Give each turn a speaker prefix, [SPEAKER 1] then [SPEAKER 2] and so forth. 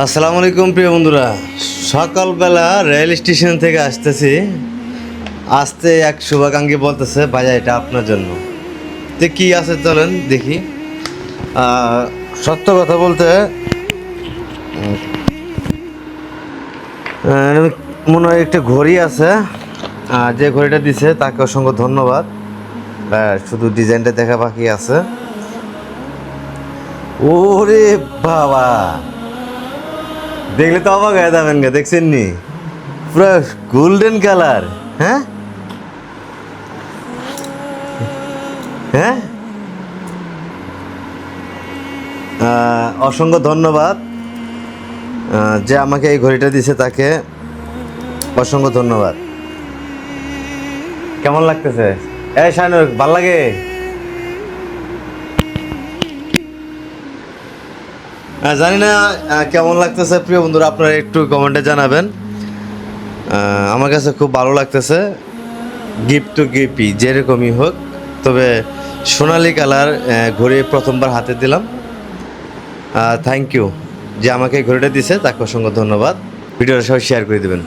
[SPEAKER 1] আসসালামু আলাইকুম প্রিয় বন্ধুরা। সকালবেলা রেল স্টেশন থেকে আসতে এক শুভাকাঙ্ক্ষী বলতেছে ভাইয়া এটা আপনার জন্য। তো কি আছে চলেন দেখি। সত্য কথা বলতে মনে হয় একটা ঘড়ি আছে। যে ঘড়িটা দিছে তাকে অসংখ্য ধন্যবাদ। শুধু ডিজাইনটা দেখা বাকি আছে। ওরে বাবা, দেখলে তো অবাক হয়ে যাবেন গা, দেখছেন নি পুরো গোল্ডেন কালার। হ্যাঁ হ্যাঁ, অসংখ্য ধন্যবাদ। যে আমাকে এই ঘড়িটা দিছে তাকে অসংখ্য ধন্যবাদ। কেমন লাগতেছে? এই শানুক, ভাল লাগে? জানি না কেমন লাগতেছে প্রিয় বন্ধুরা, আপনারা একটু কমেন্টে জানাবেন। আমার কাছে খুব ভালো লাগতেছে। গিফট টু গিফটই যেরকমই হোক, তবে সোনালি কালার ঘড়ি প্রথমবার হাতে দিলাম। থ্যাংক ইউ, যে আমাকে এই ঘড়িটা দিছে তাকে অসংখ্য ধন্যবাদ। ভিডিওটা সবাই শেয়ার করে দেবেন।